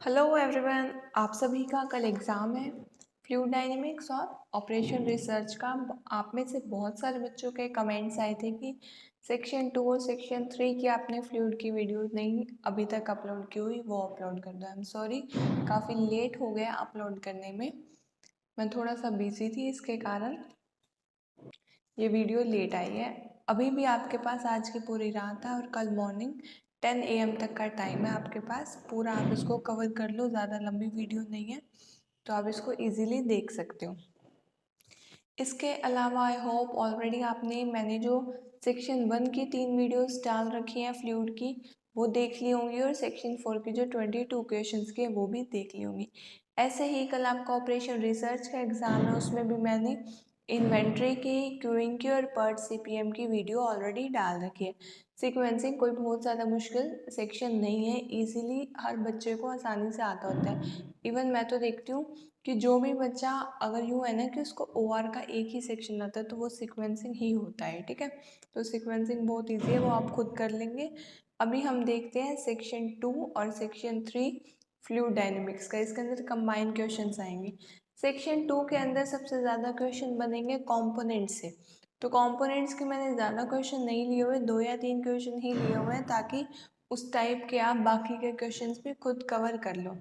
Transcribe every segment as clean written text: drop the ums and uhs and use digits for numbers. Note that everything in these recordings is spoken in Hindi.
हेलो एवरीवन, आप सभी का कल एग्ज़ाम है फ्लूइड डायनेमिक्स और ऑपरेशन रिसर्च का। आप में से बहुत सारे बच्चों के कमेंट्स आए थे कि सेक्शन 2 और सेक्शन 3 की आपने फ्लूइड की वीडियो नहीं अभी तक अपलोड की हुई, वो अपलोड कर दो। आई एम सॉरी, काफ़ी लेट हो गया अपलोड करने में, मैं थोड़ा सा बिजी थी, इसके कारण ये वीडियो लेट आई है। अभी भी आपके पास आज की पूरी रात है और कल मॉर्निंग 10 AM तक का टाइम है आपके पास, पूरा आप इसको कवर कर लो। ज़्यादा लंबी वीडियो नहीं है तो आप इसको इजीली देख सकते हो। इसके अलावा आई होप ऑलरेडी मैंने जो सेक्शन 1 की 3 वीडियोस डाल रखी हैं फ्लूइड की, वो देख ली होंगी, और सेक्शन 4 की जो 22 क्वेश्चंस के वो भी देख ली होंगी। ऐसे ही कल आपका ऑपरेशन रिसर्च का एग्ज़ाम है, उसमें भी मैंने इन्वेंट्री की, क्यूइंग की और पर्ट CPM की वीडियो ऑलरेडी डाल रखी है। सीक्वेंसिंग कोई बहुत ज़्यादा मुश्किल सेक्शन नहीं है, इजीली हर बच्चे को आसानी से आता होता है। इवन मैं तो देखती हूँ कि जो भी बच्चा, अगर यूँ है ना कि उसको OR का एक ही सेक्शन आता है तो वो सीक्वेंसिंग ही होता है, ठीक है। तो सीक्वेंसिंग बहुत ईजी है, वो आप खुद कर लेंगे। अभी हम देखते हैं सेक्शन 2 और सेक्शन 3 फ्लूइड डायनेमिक्स का। इसके अंदर कंबाइन क्वेश्चंस आएंगे। सेक्शन 2 के अंदर सबसे ज़्यादा क्वेश्चन बनेंगे कॉम्पोनेंट्स से। तो कॉम्पोनेंट्स के मैंने ज़्यादा क्वेश्चन नहीं लिए हुए, 2 या 3 क्वेश्चन ही लिए हुए हैं, ताकि उस टाइप के आप बाकी के क्वेश्चंस भी खुद कवर कर लो।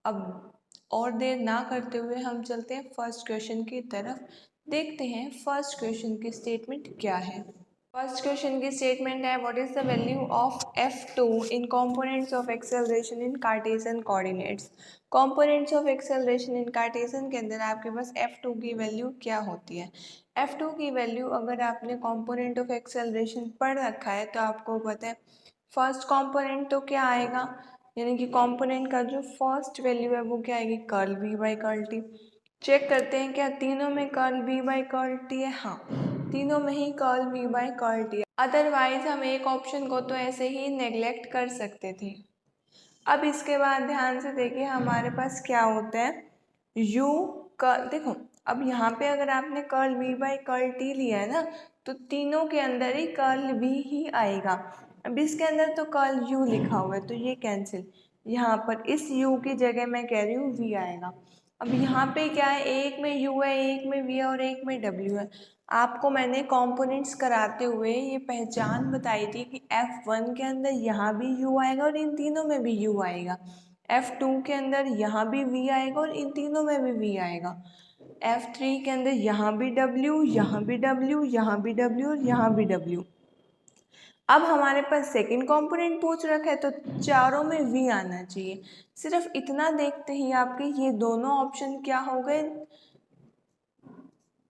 अब और देर ना करते हुए हम चलते हैं फर्स्ट क्वेश्चन की तरफ। देखते हैं फर्स्ट क्वेश्चन की स्टेटमेंट क्या है। फर्स्ट क्वेश्चन की स्टेटमेंट है, what is the value of F2 in components of acceleration in Cartesian coordinates. Components of acceleration in Cartesian के अंदर आपके पास F2 की वैल्यू क्या होती है। F2 की वैल्यू, अगर आपने कंपोनेंट ऑफ एक्सेलरेशन पढ़ रखा है तो आपको पता है फर्स्ट कंपोनेंट तो क्या आएगा, यानी कि कंपोनेंट का जो फर्स्ट वैल्यू है वो क्या आएगी, curl V by curl T। Check करते हैं क्या तीनों में curl V by curl T है। हाँ, तीनों में ही curl V by curl T है, अदरवाइज हम एक ऑप्शन को तो ऐसे ही नेग्लेक्ट कर सकते थे। अब इसके बाद ध्यान से देखिए हमारे पास क्या होता है, u का देखो, अब यहाँ पे अगर आपने curl V by curl T लिया है ना, तो तीनों के अंदर ही कर्ल V ही आएगा। अब इसके अंदर तो कर्ल u लिखा हुआ है तो ये कैंसिल, यहाँ पर इस u की जगह मैं कह रही हूँ v आएगा। अब यहाँ पे क्या है, एक में u है, एक में v है और एक में w है। आपको मैंने कंपोनेंट्स कराते हुए ये पहचान बताई थी कि F1 के अंदर यहाँ भी u आएगा और इन तीनों में भी u आएगा। F2 के अंदर यहाँ भी v आएगा और इन तीनों में भी v आएगा। F3 के अंदर यहाँ भी w, यहाँ भी w, यहाँ भी w और यहाँ भी w। अब हमारे पास सेकंड कंपोनेंट पूछ रखा है तो चारों में v आना चाहिए। सिर्फ इतना देखते ही आपके ये दोनों ऑप्शन क्या हो गए,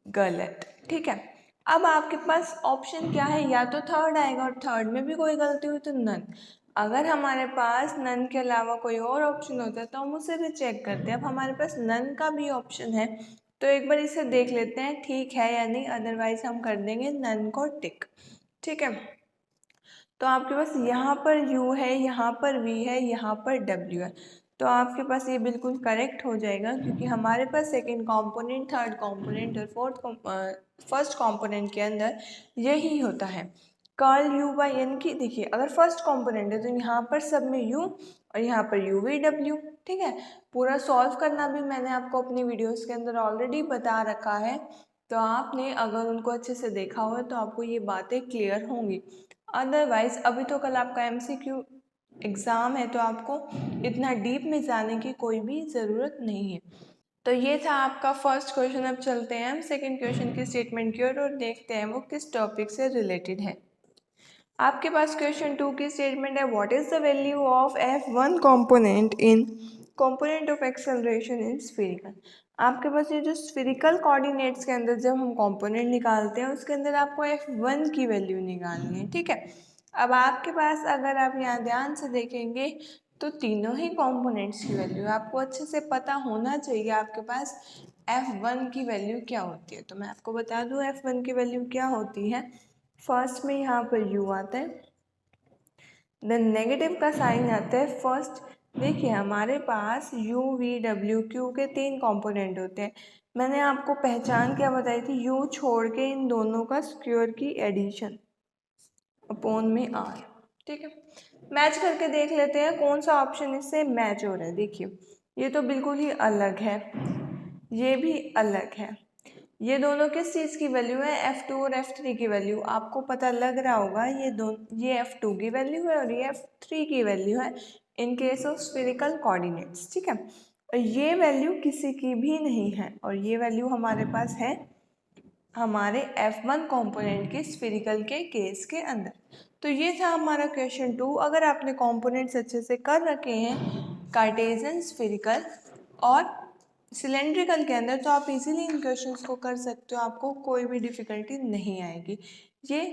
गलत, ठीक है। अब आपके पास ऑप्शन क्या है, या तो थर्ड आएगा और थर्ड में भी कोई गलती हुई तो नन। अगर हमारे पास नन के अलावा कोई और ऑप्शन होता है तो हम उसे भी चेक करते हैं। अब हमारे पास नन का भी ऑप्शन है तो एक बार इसे देख लेते हैं ठीक है या नहीं, अदरवाइज हम कर देंगे नन को टिक, ठीक है। तो आपके पास यहाँ पर u है, यहाँ पर v है, यहाँ पर w है, तो आपके पास ये बिल्कुल करेक्ट हो जाएगा, क्योंकि हमारे पास सेकंड कंपोनेंट, थर्ड कंपोनेंट और फर्स्ट कंपोनेंट के अंदर यही होता है, कर्ल u बाई, यानी कि देखिए अगर फर्स्ट कंपोनेंट है तो यहाँ पर सब में u और यहाँ पर u v w, ठीक है। पूरा सॉल्व करना भी मैंने आपको अपनी वीडियोस के अंदर ऑलरेडी बता रखा है, तो आपने अगर उनको अच्छे से देखा हो तो आपको ये बातें क्लियर होंगी। अदरवाइज अभी तो कल आपका MCQ एग्ज़ाम है तो आपको इतना डीप में जाने की कोई भी ज़रूरत नहीं है। तो ये था आपका फर्स्ट क्वेश्चन। अब चलते हैं हम सेकंड क्वेश्चन की स्टेटमेंट की ओर और देखते हैं वो किस टॉपिक से रिलेटेड है। आपके पास क्वेश्चन 2 की स्टेटमेंट है, what is the value of F1 component in component of acceleration in spherical. आपके पास ये जो स्फीरिकल कोऑर्डिनेट्स के अंदर जब हम कंपोनेंट निकालते हैं उसके अंदर आपको F1 की वैल्यू निकालनी है, ठीक है। अब आपके पास अगर आप यहाँ ध्यान से देखेंगे तो तीनों ही कंपोनेंट्स की वैल्यू आपको अच्छे से पता होना चाहिए आपके पास F1 की वैल्यू क्या होती है। तो मैं आपको बता दूँ F1 की वैल्यू क्या होती है। फर्स्ट में यहाँ पर u आता है, देन नेगेटिव का साइन आता है फर्स्ट। देखिए हमारे पास u v w q के 3 कंपोनेंट होते हैं। मैंने आपको पहचान क्या बताई थी, u छोड़ के इन दोनों का स्क्वायर की एडिशन अपॉन में r, ठीक है, मैच करके देख लेते हैं कौन सा ऑप्शन इससे मैच हो रहा है। देखिए ये तो बिल्कुल ही अलग है, ये भी अलग है। ये दोनों किस चीज़ की वैल्यू है, F2 और F3 की वैल्यू। आपको पता लग रहा होगा ये F2 की वैल्यू है और ये F3 की वैल्यू है in case of spherical coordinates. ठीक है, और ये वैल्यू किसी की भी नहीं है और ये वैल्यू हमारे पास है हमारे F1 कंपोनेंट के स्फेरिकल के केस के अंदर। तो ये था हमारा क्वेश्चन 2। अगर आपने कंपोनेंट्स अच्छे से कर रखे हैं कार्टेशियन, स्फेरिकल और सिलेंड्रिकल के अंदर, तो आप इजीली इन क्वेश्चंस को कर सकते हो, आपको कोई भी डिफिकल्टी नहीं आएगी। ये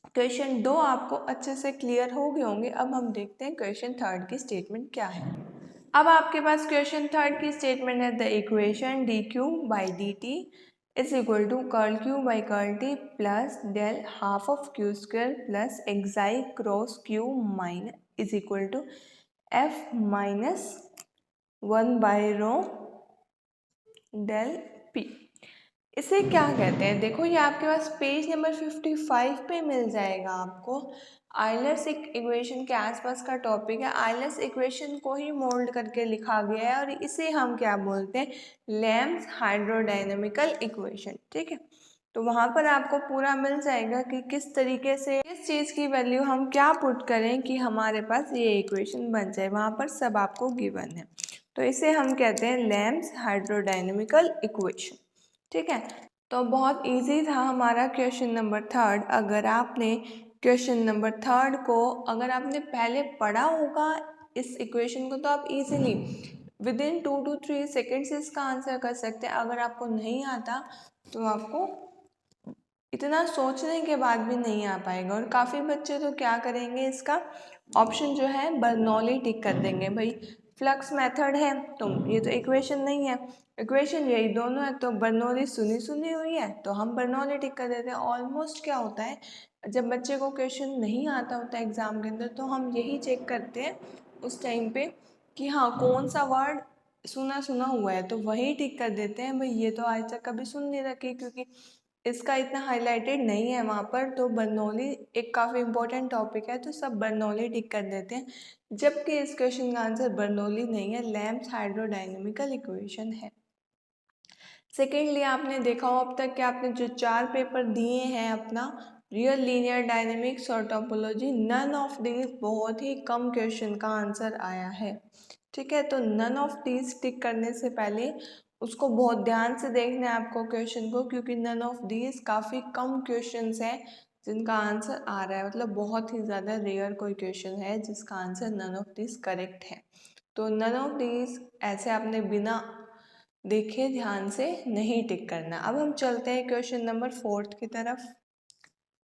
क्वेश्चन 2 आपको अच्छे से क्लियर हो गए होंगे। अब हम देखते हैं क्वेश्चन 3 की स्टेटमेंट क्या है। अब आपके पास क्वेश्चन 3 की स्टेटमेंट है, the equation D Q by D T is equal to curl Q by curl T plus del half of Q square plus xi cross Q main is equal to F minus 1 by rho del P. इसे क्या कहते हैं, देखो ये आपके पास पेज नंबर 55 पे मिल जाएगा आपको। आइलर्स इक्वेशन के आसपास का टॉपिक है। आइलर्स इक्वेशन को ही मोल्ड करके लिखा गया है और इसे हम क्या बोलते हैं, लैम्स हाइड्रोडायनेमिकल इक्वेशन। ठीक है, तो वहाँ पर आपको पूरा मिल जाएगा कि किस तरीके से किस चीज़ की वैल्यू हम क्या पुट करें कि हमारे पास ये इक्वेशन बन जाए, वहाँ पर सब आपको गिवन है। तो इसे हम कहते हैं लैम्स हाइड्रोडायनेमिकल इक्वेशन। ठीक है, तो बहुत इजी था हमारा क्वेश्चन नंबर 3। अगर आपने क्वेश्चन नंबर 3 को अगर आपने पहले पढ़ा होगा इस इक्वेशन को, तो आप easily with in 2 to 3 seconds इसका आंसर कर सकते हैं। अगर आपको नहीं आता तो आपको इतना सोचने के बाद भी नहीं आ पाएगा। और काफ़ी बच्चे तो क्या करेंगे, इसका ऑप्शन जो है बर्नौली टिक कर देंगे। भाई फ्लक्स मेथड है तो ये तो इक्वेशन नहीं है, इक्वेशन यही दोनों है, तो बर्नौली सुनी सुनी हुई है तो हम बर्नौली टिक कर देते हैं। ऑलमोस्ट क्या होता है, जब बच्चे को क्वेश्चन नहीं आता होता एग्जाम के अंदर, तो हम यही चेक करते हैं उस टाइम पे कि हाँ कौन सा वर्ड सुना सुना हुआ है, तो वही टिक कर देते हैं। भाई ये तो आज तक कभी सुन नहीं रखी, क्योंकि इसका इतना हाईलाइटेड नहीं है वहाँ पर, तो बर्नौली एक काफ़ी इंपॉर्टेंट टॉपिक है, तो सब बर्नौली टिक कर देते हैं। जबकि इस क्वेश्चन का आंसर बर्नौली नहीं है, लैम्स हाइड्रोडायनेमिकल इक्वेशन है। सेकेंडली आपने देखा हो अब तक कि आपने जो 4 पेपर दिए हैं अपना, रियल लीनियर डायनेमिक्स और टोपोलॉजी, नन ऑफ दीज बहुत ही कम क्वेश्चन का आंसर आया है। ठीक है, तो नन ऑफ दीज टिक करने से पहले उसको बहुत ध्यान से देखना है आपको क्वेश्चन को, क्योंकि नन ऑफ दीज काफ़ी कम क्वेश्चंस हैं जिनका आंसर आ रहा है, मतलब बहुत ही ज़्यादा रेयर कोई क्वेश्चन है जिसका answer none of these correct है। तो नन ऑफ दीज ऐसे आपने बिना देखे ध्यान से नहीं टिक करना। अब हम चलते हैं क्वेश्चन नंबर 4 की तरफ।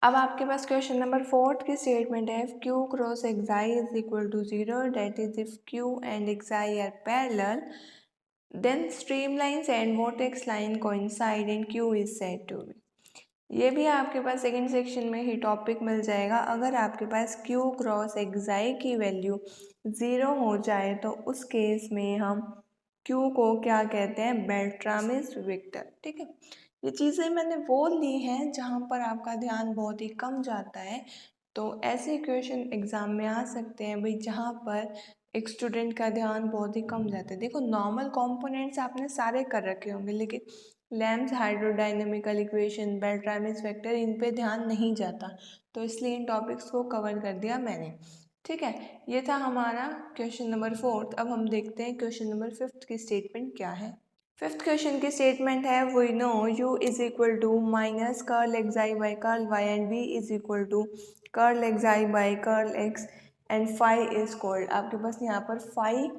अब आपके पास क्वेश्चन नंबर 4 की स्टेटमेंट है, Q cross xi is equal to 0, that is if Q and xi are parallel then streamlines and vertex line coincide and Q is said to be. ये भी आपके पास सेकंड सेक्शन में ही टॉपिक मिल जाएगा। अगर आपके पास क्यू क्रॉस एक्साई की वैल्यू 0 हो जाए तो उस केस में हम क्यू को क्या कहते हैं, बेल्ट्रामिस वेक्टर। ठीक है, ये चीज़ें मैंने वो ली हैं जहाँ पर आपका ध्यान बहुत ही कम जाता है, तो ऐसे क्वेश्चन एग्जाम में आ सकते हैं भाई जहाँ पर एक स्टूडेंट का ध्यान बहुत ही कम जाता है। देखो नॉर्मल कंपोनेंट्स आपने सारे कर रखे होंगे, लेकिन लैम्स हाइड्रोडायनेमिकल इक्वेशन, बेल्ट्रामिस वेक्टर, इन पे ध्यान नहीं जाता, तो इसलिए इन टॉपिक्स को कवर कर दिया मैंने। ठीक है, ये था हमारा क्वेश्चन नंबर 4। अब हम देखते हैं क्वेश्चन नंबर 5 की स्टेटमेंट क्या है। 5th क्वेश्चन की स्टेटमेंट है, we know u is equal to minus curl xi by curl Y and v is equal to curl xi by curl X and phi is called. आपके पास यहाँ पर फाई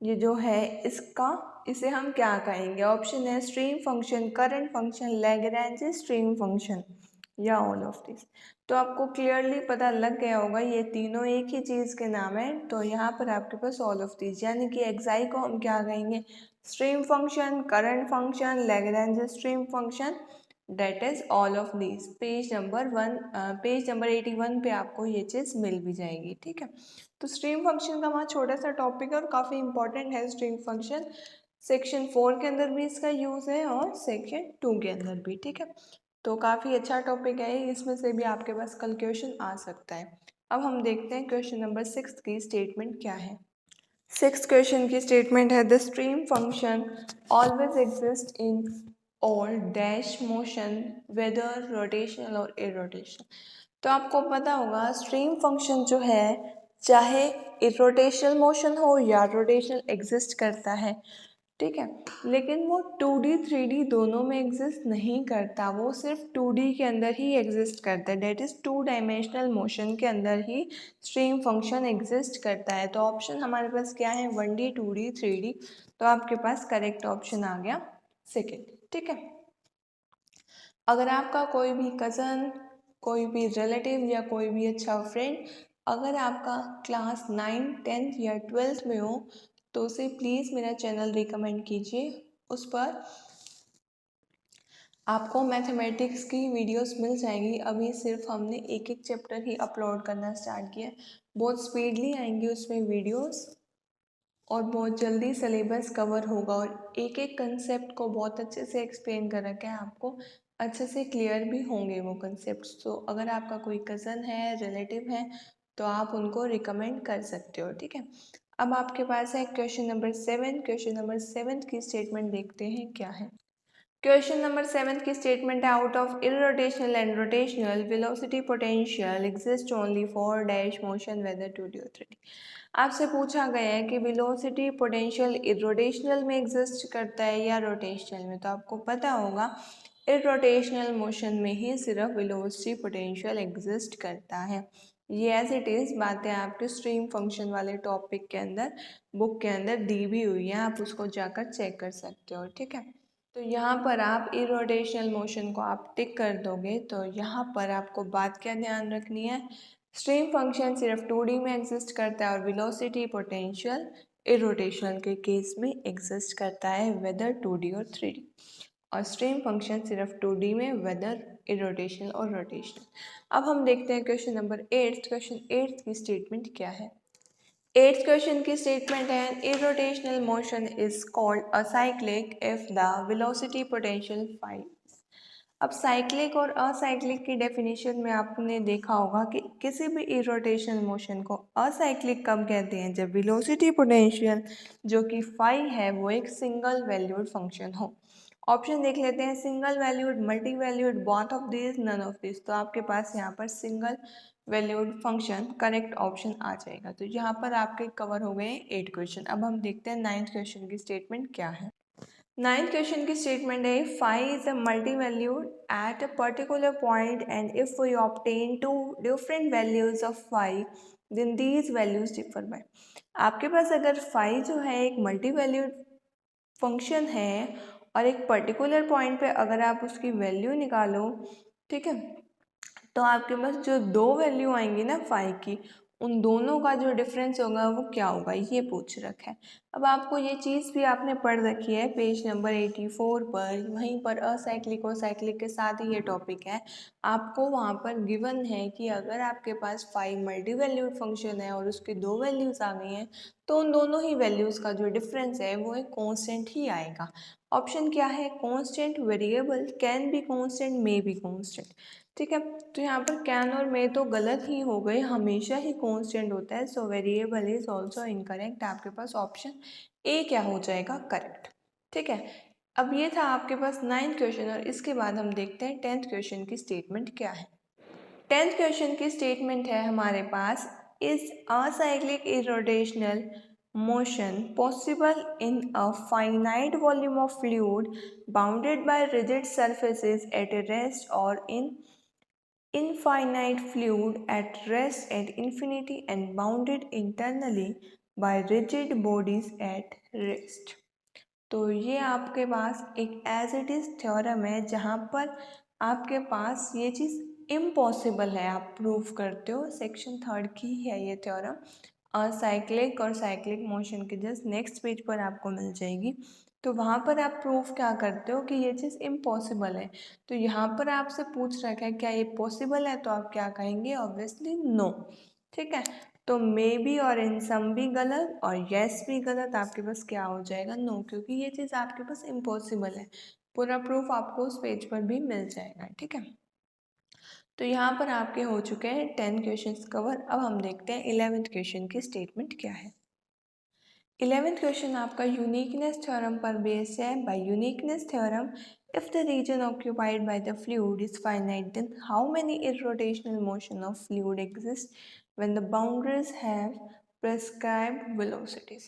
ये जो है इसका, इसे हम क्या कहेंगे, ऑप्शन है stream function, current function, Lagrange stream function या ऑल ऑफ दिस। तो आपको क्लियरली पता लग गया होगा ये तीनों एक ही चीज़ के नाम है, तो यहाँ पर आपके पास ऑल ऑफ दिस, यानी कि एक्साई को हम क्या कहेंगे, stream function, current function, Lagrange stream function, that is all of this. Page number 81 पे आपको ये चीज़ मिल भी जाएगी। ठीक है, तो स्ट्रीम फंक्शन का वहाँ छोटा सा टॉपिक है और काफ़ी इंपॉर्टेंट है स्ट्रीम फंक्शन। सेक्शन 4 के अंदर भी इसका यूज़ है और सेक्शन 2 के अंदर भी। ठीक है, तो काफ़ी अच्छा टॉपिक है, इसमें से भी आपके पास कल क्वेश्चन आ सकता है। अब हम देखते हैं क्वेश्चन नंबर 6 की स्टेटमेंट क्या है। 6th क्वेश्चन की स्टेटमेंट है the stream function always exist in all dash motion whether rotational और इरोटेशनल। तो आपको पता होगा स्ट्रीम फंक्शन जो है चाहे इरोटेशनल मोशन हो या रोटेशनल एग्जिस्ट करता है, ठीक है, लेकिन वो 2D 3D दोनों में एग्जिस्ट नहीं करता, वो सिर्फ 2D के अंदर ही एग्जिस्ट करता है, डेट इज 2 डायमेंशनल मोशन के अंदर ही स्ट्रीम फंक्शन एग्जिस्ट करता है। तो ऑप्शन हमारे पास क्या है 1D 2D 3D, तो आपके पास करेक्ट ऑप्शन आ गया सेकेंड, ठीक है। अगर आपका कोई भी कज़न, कोई भी रिलेटिव या कोई भी अच्छा फ्रेंड अगर आपका क्लास 9, 10th या 12th में हो तो उसे प्लीज़ मेरा चैनल रिकमेंड कीजिए। उस पर आपको मैथमेटिक्स की वीडियोस मिल जाएंगी। अभी सिर्फ हमने एक एक चैप्टर ही अपलोड करना स्टार्ट किया है, बहुत स्पीडली आएंगी उसमें वीडियोस और बहुत जल्दी सिलेबस कवर होगा और एक एक कंसेप्ट को बहुत अच्छे से एक्सप्लेन कर रखा है, आपको अच्छे से क्लियर भी होंगे वो कंसेप्ट। तो अगर आपका कोई कज़न है, रिलेटिव है, तो आप उनको रिकमेंड कर सकते हो, ठीक है। अब आपके पास है क्वेश्चन नंबर 7। क्वेश्चन नंबर 7 की स्टेटमेंट देखते हैं क्या है। क्वेश्चन नंबर 7 की स्टेटमेंट है out of irrotational and rotational velocity potential exist only for dash motion whether 2D और 3D। आपसे पूछा गया है कि वेलोसिटी पोटेंशियल इरोटेशनल में एग्जिस्ट करता है या रोटेशनल में। तो आपको पता होगा इरोटेशनल मोशन में ही सिर्फ वेलोसिटी पोटेंशियल एग्जिस्ट करता है। ये एज इट इज़ बातें आपके स्ट्रीम फंक्शन वाले टॉपिक के अंदर बुक के अंदर दी भी हुई हैं, आप उसको जाकर चेक कर सकते हो, ठीक है। तो यहाँ पर आप इरोटेशनल मोशन को आप टिक कर दोगे तो यहाँ पर आपको बात क्या ध्यान रखनी है, स्ट्रीम फंक्शन सिर्फ 2D में एग्जिस्ट करता है और वेलोसिटी पोटेंशियल इरोटेशनल के केस में एग्जिस्ट करता है वेदर 2D और 3D, और स्ट्रीम फंक्शन सिर्फ 2D में वेदर इरोटेशनल और रोटेशनल। अब हम देखते हैं क्वेश्चन नंबर 8। क्वेश्चन 8 की स्टेटमेंट क्या है। 8th क्वेश्चन की स्टेटमेंट है irrotational motion is called a cyclic if the velocity potential phi. अब साइक्लिक और असाइक्लिक की डेफिनेशन में आपने देखा होगा कि किसी भी इरोटेशनल मोशन को असाइक्लिक कब कहते हैं, जब वेलोसिटी पोटेंशियल जो कि फाई है वो एक सिंगल वैल्यूड फंक्शन हो। ऑप्शन देख लेते हैं, single valued, multi valued, both of this, none of this. तो आपके पास यहाँ पर single valued function correct option आ जाएगा। तो यहाँ पर आपके कवर हो गए 8 क्वेश्चन। अब हम देखते हैं 9th क्वेश्चन की स्टेटमेंट क्या है। 9th क्वेश्चन की स्टेटमेंट है phi is a multi valued at a particular point and if we obtain two different values of phi then these values differ by. आपके पास अगर फाई जो है एक मल्टी वैल्यूड फंक्शन है और एक पर्टिकुलर पॉइंट पे अगर आप उसकी वैल्यू निकालो, ठीक है, तो आपके पास जो दो वैल्यू आएंगी ना फाई की, उन दोनों का जो डिफरेंस होगा वो क्या होगा, ये पूछ रखा है। अब आपको ये चीज़ भी आपने पढ़ रखी है पेज नंबर 84 पर, वहीं पर असाइक्लिक और साइक्लिक के साथ ही ये टॉपिक है। आपको वहाँ पर गिवन है कि अगर आपके पास फाइव मल्टी वैल्यूड फंक्शन है और उसकी दो वैल्यूज़ आ गई हैं तो उन दोनों ही वैल्यूज़ का जो डिफरेंस है वो एक कॉन्स्टेंट ही आएगा। ऑप्शन क्या है, constant, variable, can be constant, may be constant, ठीक है। तो यहाँ पर कैन और मे तो गलत ही हो गए, हमेशा ही कांस्टेंट होता है। So variable is also incorrect. आपके पास ऑप्शन ए क्या हो जाएगा, करेक्ट, ठीक है। अब ये था आपके पास 9th क्वेश्चन और इसके बाद हम देखते हैं 10th क्वेश्चन की स्टेटमेंट क्या है। 10th क्वेश्चन की स्टेटमेंट है हमारे पास is acyclic irrotational motion possible in a finite volume of fluid bounded by rigid surfaces at a rest और in infinite fluid at rest at infinity and bounded internally by rigid bodies at rest। तो ये आपके पास एक एज इट इज़ थ्योरम है जहाँ पर आपके पास ये चीज़ इम्पॉसिबल है, आप प्रूव करते हो। सेक्शन 3 की है ये थ्योरम, साइक्लिक और साइक्लिक मोशन के जस्ट नेक्स्ट पेज पर आपको मिल जाएगी। तो वहाँ पर आप प्रूफ क्या करते हो कि ये चीज़ इम्पॉसिबल है। तो यहाँ पर आपसे पूछ रखा है क्या ये पॉसिबल है, तो आप क्या कहेंगे, ऑब्वियसली नो, ठीक है। तो मे बी और इन सम भी गलत और येस भी गलत, आपके पास क्या हो जाएगा, नो, क्योंकि ये चीज़ आपके पास इम्पॉसिबल है। पूरा प्रूफ आपको उस पेज पर भी मिल जाएगा, ठीक है। तो यहाँ पर आपके हो चुके हैं 10 क्वेश्चंस कवर। अब हम देखते हैं 11th क्वेश्चन की स्टेटमेंट क्या है। 11th क्वेश्चन आपका यूनिकनेस थ्योरम पर बेस्ड है। By uniqueness theorem, if the region occupied by the fluid is finite, then how many irrotational motion of fluid exist when the boundaries have prescribed velocities?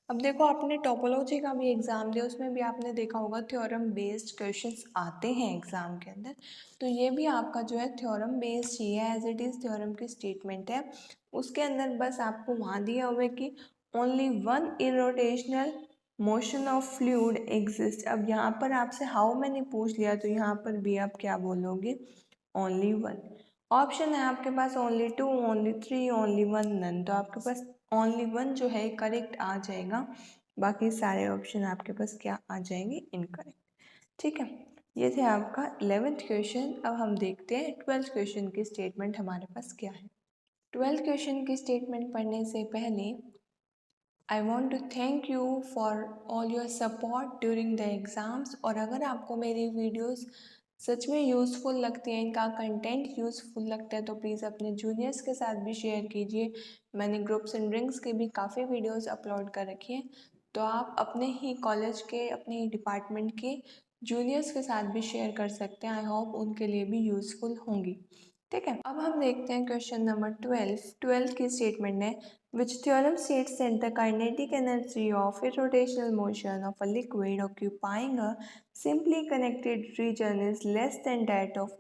अब देखो, आपने टोपोलॉजी का भी एग्जाम दिया, उसमें भी आपने देखा होगा थ्योरम बेस्ड क्वेश्चंस आते हैं एग्जाम के अंदर। तो ये भी आपका जो है थ्योरम बेस्ड ही है, एज इट इज थ्योरम की स्टेटमेंट है। उसके अंदर बस आपको वहाँ दिया हुआ है कि only one irrotational motion of fluid exist. अब यहाँ पर आपसे हाउ मैनी पूछ लिया, तो यहाँ पर भी आप क्या बोलोगे, ओनली वन। ऑप्शन है आपके पास only two, only three, only one, none. तो आपके पास ओनली वन जो है करेक्ट आ जाएगा, बाकी सारे ऑप्शन आपके पास क्या आ जाएंगे, इनकरेक्ट। ठीक है, ये थे आपका 11th क्वेश्चन। अब हम देखते हैं 12th क्वेश्चन की स्टेटमेंट हमारे पास क्या है। 12th क्वेश्चन की स्टेटमेंट पढ़ने से पहले I want to thank you for all your support during the exams. और अगर आपको मेरी वीडियोस सच में यूज़फुल लगती हैं, इनका कंटेंट यूज़फुल लगता है, तो प्लीज़ अपने जूनियर्स के साथ भी शेयर कीजिए। मैंने ग्रुप्स एंड ड्रिंक्स के भी काफ़ी वीडियोस अपलोड कर रखी हैं, तो आप अपने ही कॉलेज के, अपने ही डिपार्टमेंट के जूनियर्स के साथ भी शेयर कर सकते हैं। आई होप उनके लिए भी यूज़फुल होंगी। ठीक है, अब हम देखते हैं क्वेश्चन नंबर 12 की स्टेटमेंट है, which theorem states that the kinetic energy of a rotational motion of a liquid occupying a simply connected region is less than that of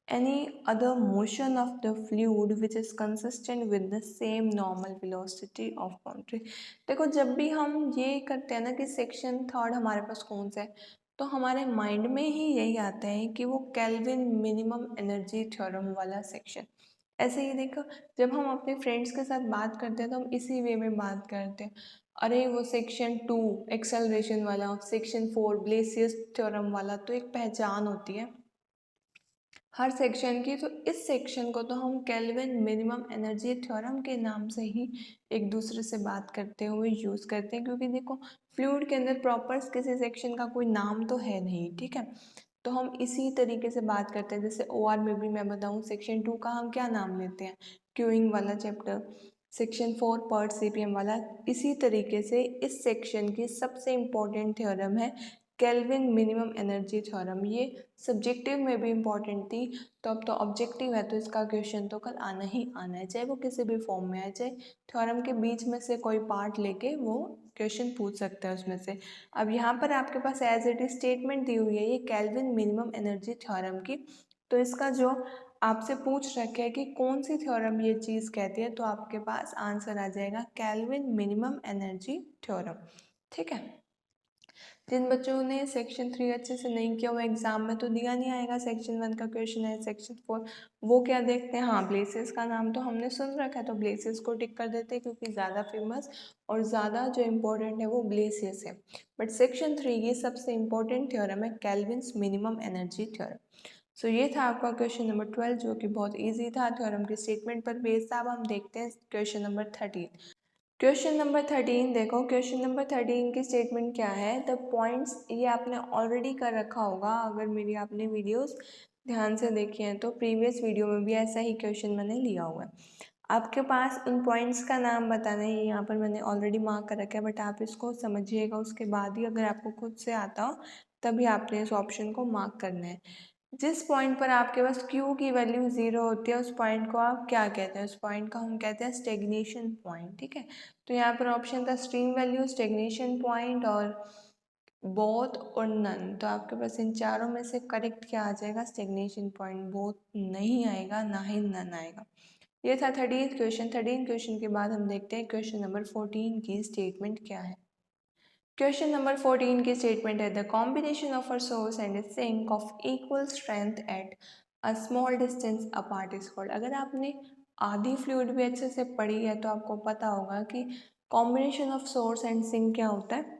any other motion of the fluid which is consistent with the same normal velocity of boundary। देखो, जब भी हम ये करते हैं ना कि सेक्शन थर्ड हमारे पास कौन सा है, तो हमारे माइंड में ही यही आता है कि वो केल्विन मिनिमम एनर्जी थ्योरम वाला सेक्शन। ऐसे ही देखो, जब हम अपने फ्रेंड्स के साथ बात करते हैं तो हम इसी वे में बात करते हैं, अरे वो सेक्शन 2 एक्सेलरेशन वाला, सेक्शन 4 ब्लेसियस थ्योरम वाला, तो एक पहचान होती है हर सेक्शन की। तो इस सेक्शन को तो हम केल्विन मिनिमम एनर्जी थ्योरम के नाम से ही एक दूसरे से बात करते हुए यूज़ करते हैं, क्योंकि देखो फ्लूइड के अंदर प्रॉपर किसी सेक्शन का कोई नाम तो है नहीं। ठीक है, तो हम इसी तरीके से बात करते हैं। जैसे ओआर में भी मैं बताऊं, सेक्शन 2 का हम क्या नाम लेते हैं, क्यूइंग वाला चैप्टर, सेक्शन 4 पर्ट सीपीएम वाला। इसी तरीके से इस सेक्शन की सबसे इम्पोर्टेंट थ्योरम है केल्विन मिनिमम एनर्जी थ्योरम। ये सब्जेक्टिव में भी इम्पॉर्टेंट थी, तो अब तो ऑब्जेक्टिव है, तो इसका क्वेश्चन तो कल आना ही आना है, चाहे वो किसी भी फॉर्म में आए, चाहे थ्योरम के बीच में से कोई पार्ट लेके वो क्वेश्चन पूछ सकता है उसमें से। अब यहाँ पर आपके पास एज इट इज स्टेटमेंट दी हुई है ये केल्विन मिनिमम एनर्जी थ्योरम की, तो इसका जो आपसे पूछ रखे है कि कौन सी थ्योरम ये चीज़ कहती है, तो आपके पास आंसर आ जाएगा केल्विन मिनिमम एनर्जी थ्योरम। ठीक है, जिन बच्चों ने सेक्शन 3 अच्छे से नहीं किया, वो एग्जाम में तो दिया नहीं आएगा। सेक्शन 1 का क्वेश्चन है, सेक्शन 4 वो क्या देखते हैं, हाँ ब्लेसेस का नाम तो हमने सुन रखा है, तो ब्लेसेस को टिक कर देते हैं, क्योंकि ज़्यादा फेमस और ज़्यादा जो इम्पोर्टेंट है वो ब्लेसियस है। बट सेक्शन 3 ये सबसे इम्पोर्टेंट थ्योरम है, केल्विन्स मिनिमम एनर्जी थ्योरम। सो ये था आपका क्वेश्चन नंबर 12, जो कि बहुत ईजी था, थ्योरम की स्टेटमेंट पर बेस्ड था। अब हम देखते हैं क्वेश्चन नंबर 13। क्वेश्चन नंबर 13 देखो, क्वेश्चन नंबर 13 की स्टेटमेंट क्या है, द पॉइंट्स, ये आपने ऑलरेडी कर रखा होगा अगर मेरी आपने वीडियोस ध्यान से देखी हैं, तो प्रीवियस वीडियो में भी ऐसा ही क्वेश्चन मैंने लिया हुआ है। आपके पास उन पॉइंट्स का नाम बताना है, यहाँ पर मैंने ऑलरेडी मार्क कर रखा है, बट आप इसको समझिएगा, उसके बाद ही अगर आपको खुद से आता हो तभी आपने इस ऑप्शन को मार्क करना है। जिस पॉइंट पर आपके पास Q की वैल्यू 0 होती है, उस पॉइंट को आप क्या कहते हैं, उस पॉइंट का हम कहते हैं स्टेग्नेशन पॉइंट। ठीक है, तो यहाँ पर ऑप्शन था स्ट्रीम वैल्यू, स्टेग्नेशन पॉइंट और बोथ और नन। तो आपके पास इन चारों में से करेक्ट क्या आ जाएगा, स्टेग्नेशन पॉइंट। बोथ नहीं आएगा, ना ही नन आएगा। ये था 13th क्वेश्चन। 13th क्वेश्चन के बाद हम देखते हैं क्वेश्चन नंबर 14 की स्टेटमेंट क्या है। क्वेश्चन नंबर 14 की स्टेटमेंट है, the combination of a source and a sink of equal strength at a small distance apart is called. अगर आपने आधी फ्लूइड भी अच्छे से पढ़ी है तो आपको पता होगा कि combination of source and sink क्या होता है,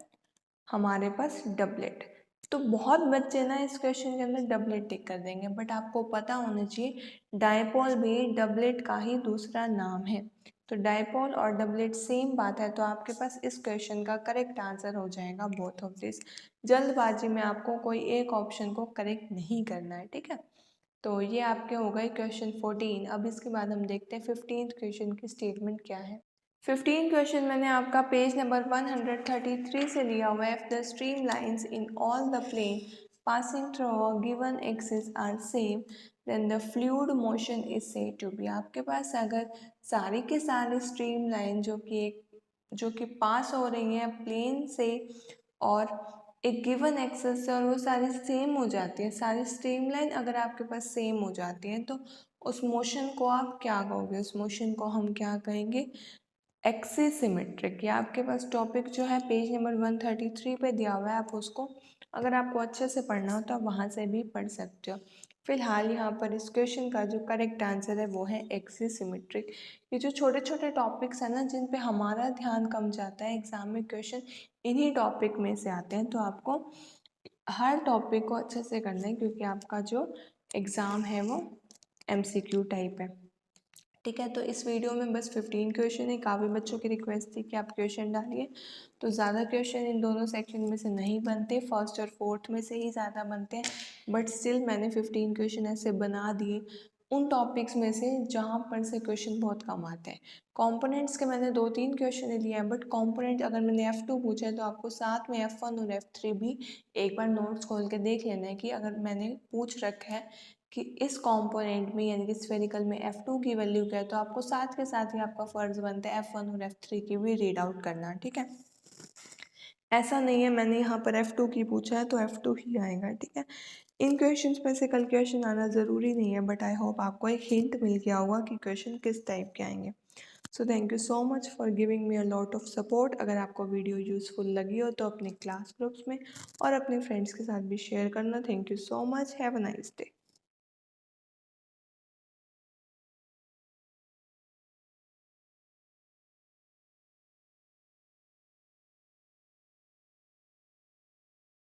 हमारे पास डबलेट। तो बहुत बच्चे ना इस क्वेश्चन के अंदर डबलेट टिक कर देंगे, बट आपको पता होना चाहिए डायपोल भी डबलेट का ही दूसरा नाम है। तो डायपोल और डबलेट सेम बात है, तो आपके पास इस क्वेश्चन का करेक्ट आंसर हो जाएगा बोथ ऑफ दिस। जल्दबाजी में आपको कोई एक ऑप्शन को करेक्ट नहीं करना है। ठीक है, तो ये आपके हो गए क्वेश्चन 14। अब इसके बाद हम देखते हैं 15th क्वेश्चन की स्टेटमेंट क्या है। 15 क्वेश्चन मैंने आपका पेज नंबर 133 से लिया हुआ है। If the stream lines in all the plane passing through a given axis are same then the fluid motion is said to be. आपके पास अगर सारी के सारी स्ट्रीम लाइन जो कि पास हो रही हैं प्लेन से और एक गिवन एक्सेस से और वो सारी सेम हो जाती है, सारी स्ट्रीमलाइन अगर आपके पास सेम हो जाती है तो उस मोशन को आप क्या कहोगे? उस मोशन को हम क्या कहेंगे? Axis symmetric. या आपके पास टॉपिक जो है पेज नंबर 133 पे दिया हुआ है, आप उसको अगर आपको अच्छे से पढ़ना हो तो आप वहाँ से भी पढ़ सकते हो। फिलहाल यहाँ पर इस क्वेश्चन का जो करेक्ट आंसर है वो है एक्सिस सिमेट्रिक। ये जो छोटे छोटे टॉपिक्स हैं ना जिन पे हमारा ध्यान कम जाता है एग्जाम में, क्वेश्चन इन्हीं टॉपिक में से आते हैं, तो आपको हर टॉपिक को अच्छे से करना है क्योंकि आपका जो एग्ज़ाम है वो MCQ टाइप है। ठीक है, तो इस वीडियो में बस 15 क्वेश्चन है। काफ़ी बच्चों की रिक्वेस्ट थी कि आप क्वेश्चन डालिए, तो ज़्यादा क्वेश्चन इन दोनों सेक्शन में से नहीं बनते, फर्स्ट और फोर्थ में से ही ज़्यादा बनते हैं, बट स्टिल मैंने 15 क्वेश्चन ऐसे बना दिए उन टॉपिक्स में से जहाँ पर से क्वेश्चन बहुत कम आते हैं। कंपोनेंट्स के मैंने 2-3 क्वेश्चन लिए हैं, बट कंपोनेंट अगर मैंने F2 पूछा है तो आपको साथ में F1 और F3 भी एक बार नोट्स खोल के देख लेना है कि अगर मैंने पूछ रखा है कि इस कंपोनेंट में यानी कि स्फेरिकल में F2 की वैल्यू क्या है, तो आपको साथ के साथ ही आपका फ़र्ज़ बनता है F1 और F3 की भी रीड आउट करना। ठीक है, ऐसा नहीं है मैंने यहाँ पर F2 की पूछा है तो F2 ही आएगा। ठीक है, इन क्वेश्चंस में से कल क्वेश्चन आना ज़रूरी नहीं है, बट आई होप आपको एक हिंट मिल गया होगा कि क्वेश्चन किस टाइप के आएंगे। So thank you so much for giving me a lot of support. अगर आपको वीडियो यूज़फुल लगी हो तो अपने क्लास ग्रुप्स में और अपने फ्रेंड्स के साथ भी शेयर करना। Thank you so much, have a nice day.